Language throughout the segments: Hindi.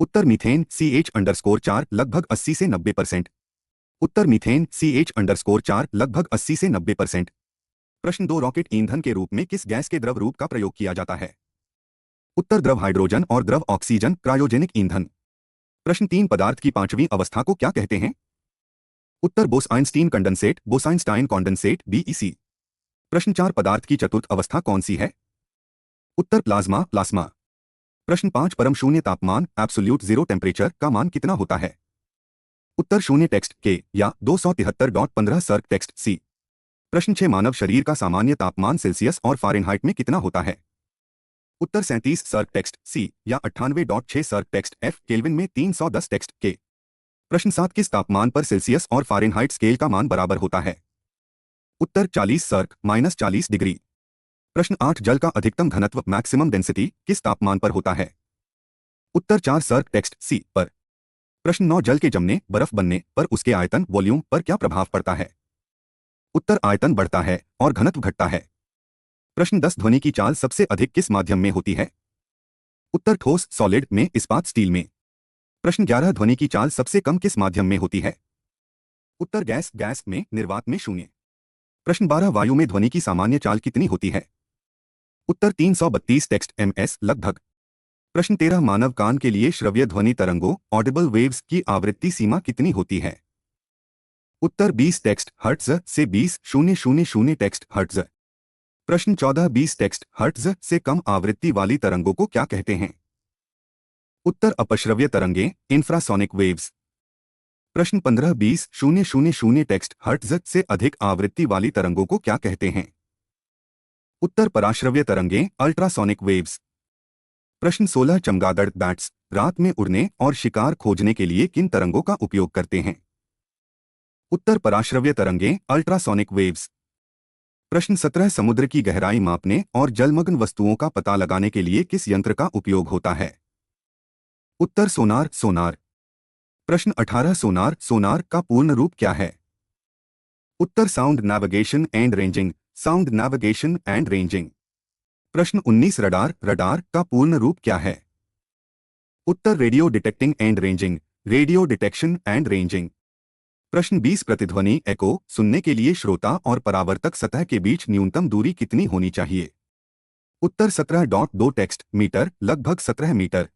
उत्तर मीथेन CH_4 लगभग 80 से 90%। उत्तर मीथेन CH_4 लगभग 80 से 90%। प्रश्न 2 रॉकेट ईंधन के रूप में किस गैस के द्रव रूप का प्रयोग किया जाता है? उत्तर द्रव हाइड्रोजन और द्रव ऑक्सीजन क्रायोजेनिक ईंधन। प्रश्न 3 पदार्थ की पांचवी अवस्था को क्या कहते हैं? उत्तर बोस-आइंस्टीन कंडेंसेट बोस-आइंस्टाइन कॉन्डेंसेट BEC। प्रश्न 4 पदार्थ की चतुर्थ अवस्था कौन सी है? उत्तर प्लाज्मा प्लाज्मा। प्रश्न 5 परम शून्य तापमान एब्सोल्यूट जीरो टेम्परेचर का मान कितना होता है? उत्तर शून्य टेक्स्ट के या 273.15 सर्क टेक्स्ट C। प्रश्न 6 मानव शरीर का सामान्य तापमान सेल्सियस और फ़ारेनहाइट में कितना होता है? उत्तर 37 सर्क टेक्स्ट C या 98.6 सर्क टेक्स्ट F केल्विन में 310 टेक्स्ट K। प्रश्न 7 किस तापमान पर सेल्सियस और फ़ारेनहाइट स्केल का मान बराबर होता है? उत्तर 40 सर्क -40 डिग्री। प्रश्न 8 जल का अधिकतम घनत्व मैक्सिमम डेंसिटी किस तापमान पर होता है? उत्तर 4 सर्क टेक्स्ट C पर। प्रश्न 9 जल के जमने बर्फ बनने पर उसके आयतन वॉल्यूम पर क्या प्रभाव पड़ता है? उत्तर आयतन बढ़ता है और घनत्व घटता है। प्रश्न 10 ध्वनि की चाल सबसे अधिक किस माध्यम में होती है? उत्तर ठोस सॉलिड में इस्पात स्टील में। प्रश्न 11 ध्वनि की चाल सबसे कम किस माध्यम में होती है? उत्तर गैस गैस में निर्वात में शून्य। प्रश्न 12 वायु में ध्वनि की सामान्य चाल कितनी होती है? उत्तर 332 टेक्स्ट ms लगभग। प्रश्न 13 मानव कान के लिए श्रव्य ध्वनि तरंगों ऑडिबल वेव्स की आवृत्ति सीमा कितनी होती है? उत्तर 20 टेक्स्ट हर्ट्ज से 20,000 टेक्स्ट हर्ट्ज। प्रश्न 14 20 टेक्स्ट हर्ट्ज से कम आवृत्ति वाली तरंगों को क्या कहते हैं? उत्तर अपश्रव्य तरंगें इंफ्रासोनिक वेव्स। प्रश्न 15 20,000 टेक्स्ट हर्ट्ज से अधिक आवृत्ति वाली तरंगों को क्या कहते हैं? उत्तर पराश्रव्य तरंगें अल्ट्रासोनिक वेव्स। प्रश्न 16 चमगादड़ बैट्स रात में उड़ने और शिकार खोजने के लिए किन तरंगों का उपयोग करते हैं? उत्तर पराश्रव्य तरंगें अल्ट्रासोनिक वेव्स। प्रश्न 17 समुद्र की गहराई मापने और जलमग्न वस्तुओं का पता लगाने के लिए किस यंत्र का उपयोग होता है? उत्तर सोनार सोनार। प्रश्न 18 सोनार सोनार का पूर्ण रूप क्या है? उत्तर sound navigation and ranging sound navigation and ranging. प्रश्न 19 रडार रडार का पूर्ण रूप क्या है? उत्तर radio detecting and ranging radio detection and ranging. प्रश्न 20 प्रतिध्वनि एको सुनने के लिए श्रोता और परावर्तक सतह के बीच न्यूनतम दूरी कितनी होनी चाहिए? उत्तर 17.2 टेक्स्ट मीटर लगभग 17 मीटर।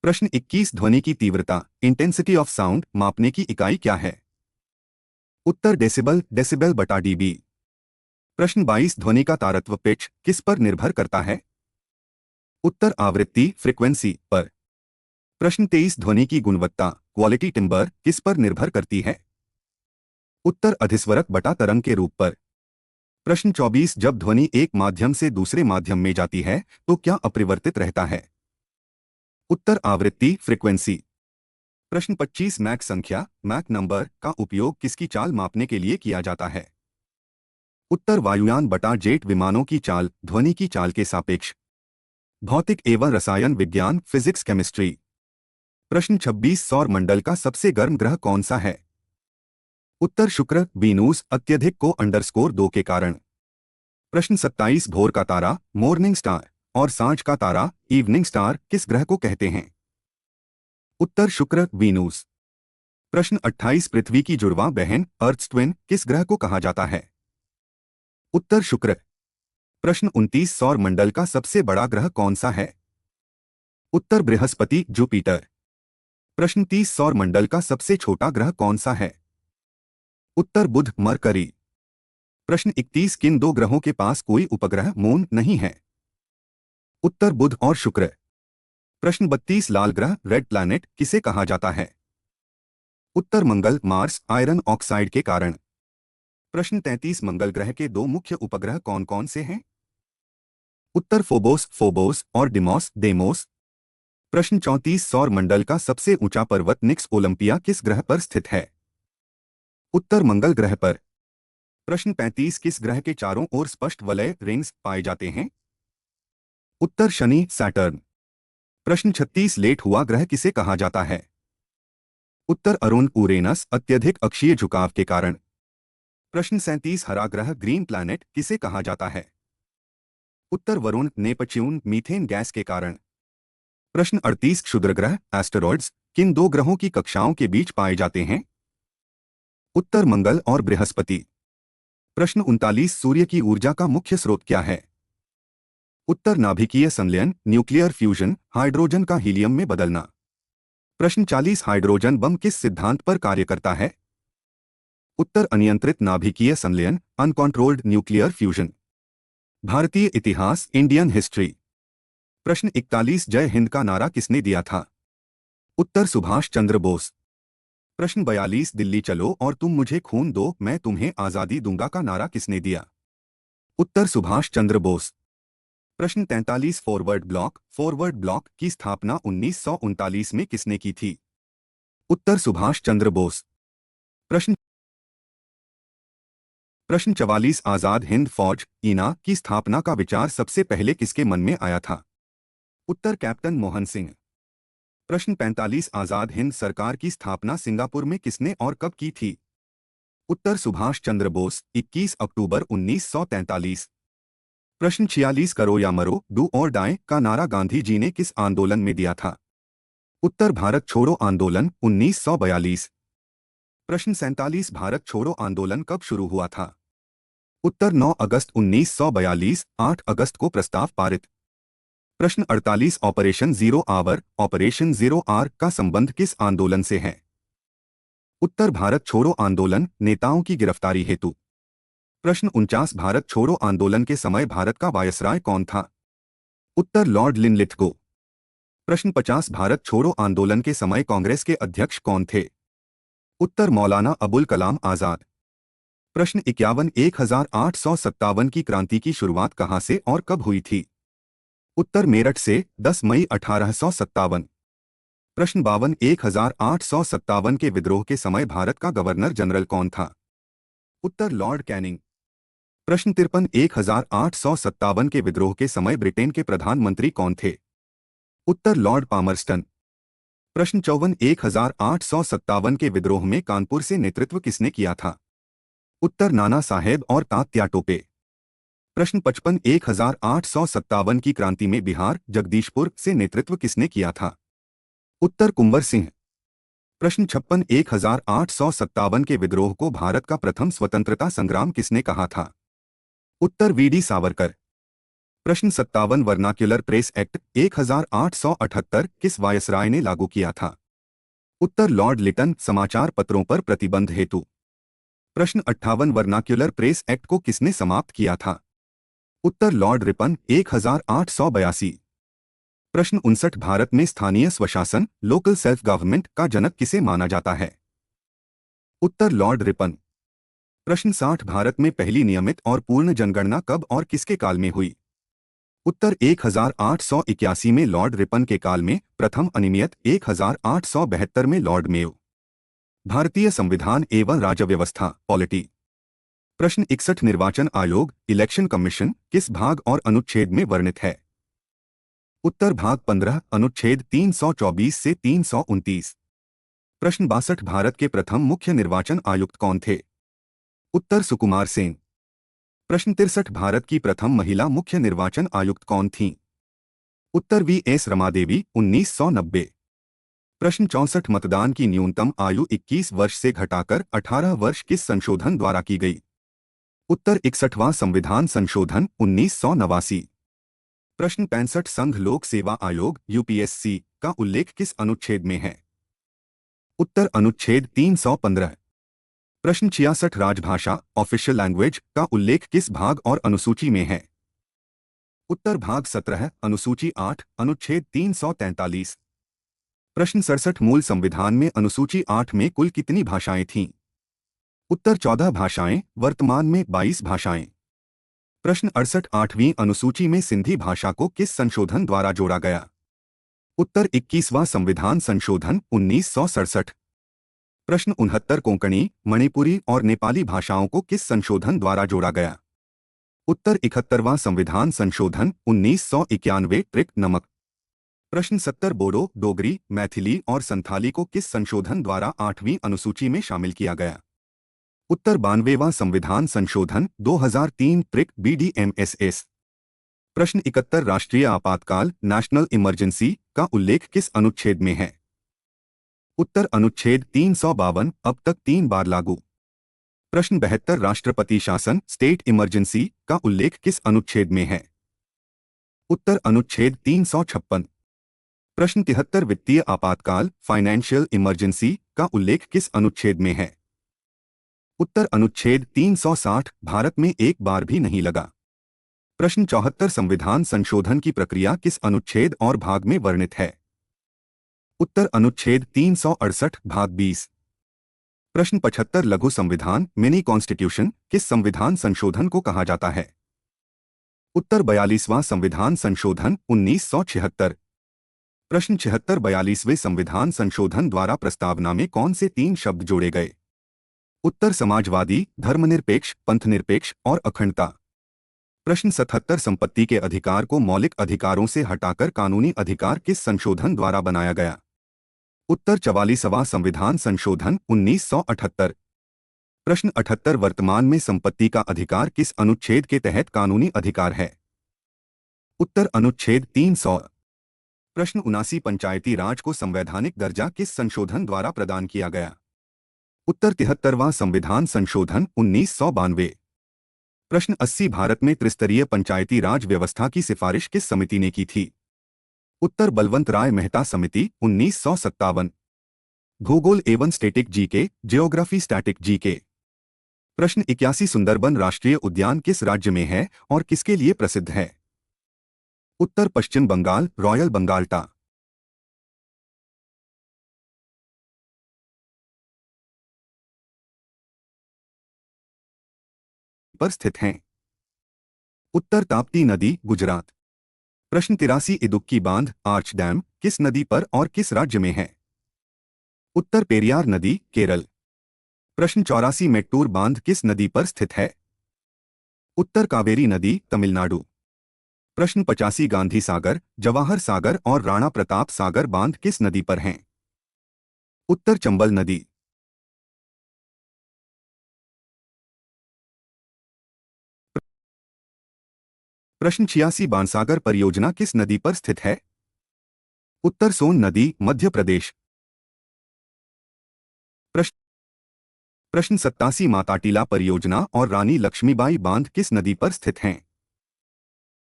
प्रश्न 21 ध्वनि की तीव्रता इंटेंसिटी ऑफ साउंड मापने की इकाई क्या है? उत्तर डेसिबल डेसिबल बटा dB। प्रश्न 22 ध्वनि का तारत्व पिच किस पर निर्भर करता है? उत्तर आवृत्ति फ्रीक्वेंसी पर। प्रश्न 23 ध्वनि की गुणवत्ता क्वालिटी टिम्बर किस पर निर्भर करती है? उत्तर अधिस्वरक बटा तरंग के रूप पर। प्रश्न 24 जब ध्वनि एक माध्यम से दूसरे माध्यम में जाती है तो क्या अपरिवर्तित रहता है? उत्तर आवृत्ति फ्रीक्वेंसी। प्रश्न 25 मैक संख्या मैक नंबर का उपयोग किसकी चाल मापने के लिए किया जाता है? उत्तर वायुयान बटा जेट विमानों की चाल ध्वनि की चाल के सापेक्ष। भौतिक एवं रसायन विज्ञान फिजिक्स केमिस्ट्री। प्रश्न 26 सौर मंडल का सबसे गर्म ग्रह कौन सा है? उत्तर शुक्र वीनूस अत्यधिक को _2 के कारण। प्रश्न 27 भोर का तारा मॉर्निंग स्टार और सांझ का तारा इवनिंग स्टार किस ग्रह को कहते हैं? उत्तर शुक्र वीनूस। प्रश्न 28 पृथ्वी की जुड़वां बहन अर्थ ट्विन किस ग्रह को कहा जाता है? उत्तर शुक्र। प्रश्न 29 सौर मंडल का सबसे बड़ा ग्रह कौन सा है? उत्तर बृहस्पति जुपिटर। प्रश्न 30 सौर मंडल का सबसे छोटा ग्रह कौन सा है? उत्तर बुध मरकरी। प्रश्न 31 किन दो ग्रहों के पास कोई उपग्रह मून नहीं है? उत्तर बुध और शुक्र। प्रश्न 32 लाल ग्रह रेड प्लैनेट किसे कहा जाता है? उत्तर मंगल मार्स आयरन ऑक्साइड के कारण। प्रश्न 33 मंगल ग्रह के दो मुख्य उपग्रह कौन कौन से हैं? उत्तर फोबोस फोबोस और डिमोस डेमोस। प्रश्न 34 सौर मंडल का सबसे ऊंचा पर्वत निक्स ओलंपिया किस ग्रह पर स्थित है? उत्तर मंगल ग्रह पर। प्रश्न 35 किस ग्रह के चारों ओर स्पष्ट वलय रिंग्स पाए जाते हैं? उत्तर शनि सैटर्न। प्रश्न 36 लेट हुआ ग्रह किसे कहा जाता है? उत्तर अरुण उरेनस अत्यधिक अक्षीय झुकाव के कारण। प्रश्न 37 हरा ग्रह ग्रीन प्लैनेट किसे कहा जाता है? उत्तर वरुण नेपच्यून मीथेन गैस के कारण। प्रश्न 38 क्षुद्रग्रह एस्टेरॉइड्स किन दो ग्रहों की कक्षाओं के बीच पाए जाते हैं? उत्तर मंगल और बृहस्पति। प्रश्न 39 सूर्य की ऊर्जा का मुख्य स्रोत क्या है? उत्तर नाभिकीय संलयन, न्यूक्लियर फ्यूजन, हाइड्रोजन का हीलियम में बदलना। प्रश्न 40 हाइड्रोजन बम किस सिद्धांत पर कार्य करता है? उत्तर अनियंत्रित नाभिकीय संलयन, अनकंट्रोल्ड न्यूक्लियर फ्यूजन। भारतीय इतिहास, इंडियन हिस्ट्री। प्रश्न 41 जय हिंद का नारा किसने दिया था? उत्तर सुभाष चंद्र बोस। प्रश्न 42 दिल्ली चलो और तुम मुझे खून दो मैं तुम्हें आजादी दूंगा का नारा किसने दिया? उत्तर सुभाष चंद्र बोस। प्रश्न 43 फॉरवर्ड ब्लॉक की स्थापना 1939 में किसने की थी? उत्तर सुभाष चंद्र बोस। प्रश्न प्रश्न 44 आजाद हिंद फौज ईना की स्थापना का विचार सबसे पहले किसके मन में आया था? उत्तर कैप्टन मोहन सिंह। प्रश्न 45 आजाद हिंद सरकार की स्थापना सिंगापुर में किसने और कब की थी? उत्तर सुभाष चंद्र बोस 21 अक्टूबर 1943। प्रश्न 46 करो या मरो डू और डाई का नारा गांधी जी ने किस आंदोलन में दिया था? उत्तर भारत छोड़ो आंदोलन 1942। प्रश्न 47 भारत छोड़ो आंदोलन कब शुरू हुआ था? उत्तर 9 अगस्त 1942, 8 अगस्त को प्रस्ताव पारित। प्रश्न 48 ऑपरेशन जीरो आवर का संबंध किस आंदोलन से है? उत्तर भारत छोड़ो आंदोलन, नेताओं की गिरफ्तारी हेतु। प्रश्न 49 भारत छोड़ो आंदोलन के समय भारत का वायसराय कौन था? उत्तर लॉर्ड लिनलिथगो। प्रश्न 50 भारत छोड़ो आंदोलन के समय कांग्रेस के अध्यक्ष कौन थे? उत्तर मौलाना अबुल कलाम आजाद। प्रश्न 51 1857 की क्रांति की शुरुआत कहां से और कब हुई थी? उत्तर मेरठ से 10 मई 1857। प्रश्न 52 1857 के विद्रोह के समय भारत का गवर्नर जनरल कौन था? उत्तर लॉर्ड कैनिंग। प्रश्न 53 1857 के विद्रोह के समय ब्रिटेन के प्रधानमंत्री कौन थे? उत्तर लॉर्ड पामरस्टन। प्रश्न 54 1857 के विद्रोह में कानपुर से नेतृत्व किसने किया था? उत्तर नाना साहेब और तात्या टोपे। प्रश्न 55 1857 की क्रांति में बिहार जगदीशपुर से नेतृत्व किसने किया था? उत्तर कुंवर सिंह। प्रश्न 56 1857 के विद्रोह को भारत का प्रथम स्वतंत्रता संग्राम किसने कहा था? उत्तर वीडी सावरकर। प्रश्न 57 वर्नाक्युलर प्रेस एक्ट 1878 किस वायसराय ने लागू किया था? उत्तर लॉर्ड लिटन समाचार पत्रों पर प्रतिबंध हेतु। प्रश्न 58 वर्नाक्युलर प्रेस एक्ट को किसने समाप्त किया था? उत्तर लॉर्ड रिपन 1882। प्रश्न 59 भारत में स्थानीय स्वशासन लोकल सेल्फ गवर्नमेंट का जनक किसे माना जाता है? उत्तर लॉर्ड रिपन। प्रश्न 60 भारत में पहली नियमित और पूर्ण जनगणना कब और किसके काल में हुई? उत्तर 1881 में लॉर्ड रिपन के काल में, प्रथम अनियमित 1872 में लॉर्ड मेयो। भारतीय संविधान एवं राज्य व्यवस्था पॉलिटी। प्रश्न 61 निर्वाचन आयोग इलेक्शन कमीशन किस भाग और अनुच्छेद में वर्णित है? उत्तर भाग 15 अनुच्छेद 324 से 329। प्रश्न 62 भारत के प्रथम मुख्य निर्वाचन आयुक्त कौन थे? उत्तर सुकुमार सेन। प्रश्न 63 भारत की प्रथम महिला मुख्य निर्वाचन आयुक्त कौन थीं? उत्तर वी.एस. रमादेवी 1990। प्रश्न 64 मतदान की न्यूनतम आयु 21 वर्ष से घटाकर 18 वर्ष किस संशोधन द्वारा की गई? उत्तर 61वां संविधान संशोधन 1989। प्रश्न 65 संघ लोक सेवा आयोग यूपीएससी का उल्लेख किस अनुच्छेद में है? उत्तर अनुच्छेद 315। प्रश्न 66 राजभाषा ऑफिशियल लैंग्वेज का उल्लेख किस भाग और अनुसूची में है? उत्तर भाग 17 अनुसूची 8 अनुच्छेद 343। प्रश्न 67 मूल संविधान में अनुसूची 8 में कुल कितनी भाषाएं थीं? उत्तर 14 भाषाएं, वर्तमान में 22 भाषाएं। प्रश्न 68 8वीं अनुसूची में सिंधी भाषा को किस संशोधन द्वारा जोड़ा गया? उत्तर 21वां संविधान संशोधन 1967। प्रश्न 69 कोंकणी, मणिपुरी और नेपाली भाषाओं को किस संशोधन द्वारा जोड़ा गया? उत्तर 71वां संविधान संशोधन 1991 ट्रिक नमक। प्रश्न 70 बोडो, डोगरी, मैथिली और संथाली को किस संशोधन द्वारा 8वीं अनुसूची में शामिल किया गया? उत्तर 92वां संविधान संशोधन 2003 ट्रिक BDMSS। प्रश्न 71 राष्ट्रीय आपातकाल नेशनल इमरजेंसी का उल्लेख किस अनुच्छेद में है? उत्तर अनुच्छेद 352 अब तक 3 बार लागू। प्रश्न 72 राष्ट्रपति शासन स्टेट इमरजेंसी का उल्लेख किस अनुच्छेद में है? उत्तर अनुच्छेद 356। प्रश्न 73 वित्तीय आपातकाल फाइनेंशियल इमरजेंसी का उल्लेख किस अनुच्छेद में है? उत्तर अनुच्छेद 360 भारत में एक बार भी नहीं लगा। प्रश्न 74 संविधान संशोधन की प्रक्रिया किस अनुच्छेद और भाग में वर्णित है? उत्तर अनुच्छेद 368 भाग 20। प्रश्न 75 लघु संविधान मिनी कॉन्स्टिट्यूशन किस संविधान संशोधन को कहा जाता है? उत्तर 42वां संविधान संशोधन 1976। प्रश्न 76 42वें संविधान संशोधन द्वारा प्रस्तावना में कौन से 3 शब्द जोड़े गए? उत्तर समाजवादी, धर्मनिरपेक्ष, पंथनिरपेक्ष और अखंडता। प्रश्न 77 संपत्ति के अधिकार को मौलिक अधिकारों से हटाकर कानूनी अधिकार किस संशोधन द्वारा बनाया गया? उत्तर 44वां संविधान संशोधन 1978। प्रश्न 78 वर्तमान में संपत्ति का अधिकार किस अनुच्छेद के तहत कानूनी अधिकार है? उत्तर अनुच्छेद 300। प्रश्न 79 पंचायती राज को संवैधानिक दर्जा किस संशोधन द्वारा प्रदान किया गया? उत्तर 73वां संविधान संशोधन 1992। प्रश्न 80 भारत में त्रिस्तरीय पंचायती राज व्यवस्था की सिफारिश किस समिति ने की थी? उत्तर बलवंत राय मेहता समिति 1957। भूगोल एवं static GK geography static GK. प्रश्न 81 सुंदरबन राष्ट्रीय उद्यान किस राज्य में है और किसके लिए प्रसिद्ध है? उत्तर पश्चिम बंगाल रॉयल बंगाल्टा। पर स्थित हैं? उत्तर ताप्ती नदी गुजरात। प्रश्न 83 इदुक्की बांध आर्च डैम किस नदी पर और किस राज्य में है? उत्तर पेरियार नदी केरल। प्रश्न 84 मेट्टूर बांध किस नदी पर स्थित है? उत्तर कावेरी नदी तमिलनाडु। प्रश्न 85 गांधी सागर जवाहर सागर और राणा प्रताप सागर बांध किस नदी पर हैं? उत्तर चंबल नदी। प्रश्न 86 बाणसागर परियोजना किस नदी पर स्थित है? उत्तर सोन नदी मध्य प्रदेश। प्रश्न प्रश्न 87 माता टीला परियोजना और रानी लक्ष्मीबाई बांध किस नदी पर स्थित हैं?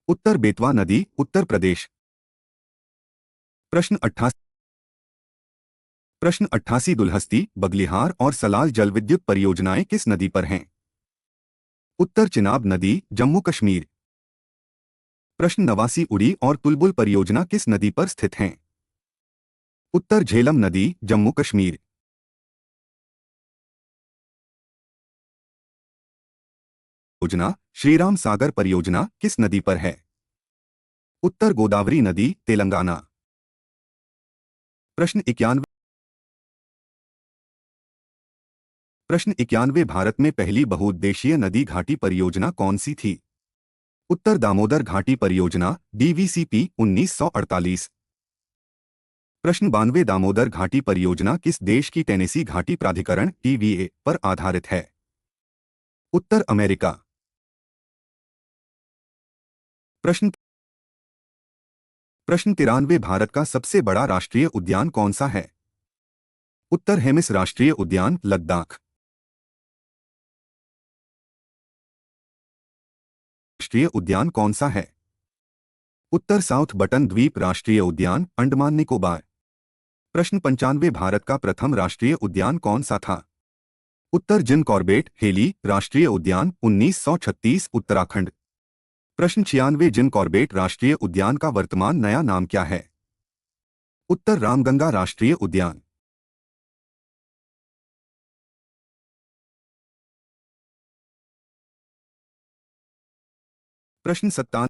उत्तर बेतवा नदी उत्तर प्रदेश। प्रश्न 88 प्रश्न 88 दुल्हस्ती बगलिहार और सलाल जल विद्युत परियोजनाएं किस नदी पर हैं? उत्तर चिनाब नदी जम्मू कश्मीर। प्रश्न 89 उड़ी और तुलबुल परियोजना किस नदी पर स्थित हैं? उत्तर झेलम नदी जम्मू कश्मीर। योजना श्रीराम सागर परियोजना किस नदी पर है? उत्तर गोदावरी नदी तेलंगाना। प्रश्न 91 प्रश्न 91 भारत में पहली बहुउद्देशीय नदी घाटी परियोजना कौन सी थी? उत्तर दामोदर घाटी परियोजना डीवीसीपी 1948। प्रश्न 92 दामोदर घाटी परियोजना किस देश की टेनेसी घाटी प्राधिकरण टीवीए पर आधारित है? उत्तर अमेरिका। प्रश्न प्रश्न 93 भारत का सबसे बड़ा राष्ट्रीय उद्यान कौन सा है? उत्तर हेमिस राष्ट्रीय उद्यान लद्दाख। राष्ट्रीय उद्यान कौन सा है? उत्तर साउथ बटन द्वीप राष्ट्रीय उद्यान अंडमान निकोबार। प्रश्न 95 भारत का प्रथम राष्ट्रीय उद्यान कौन सा था? उत्तर जिम कॉर्बेट हेली राष्ट्रीय उद्यान 1936 उत्तराखंड। प्रश्न 96 जिम कॉर्बेट राष्ट्रीय उद्यान का वर्तमान नया नाम क्या है? उत्तर रामगंगा राष्ट्रीय उद्यान। प्रश्न 97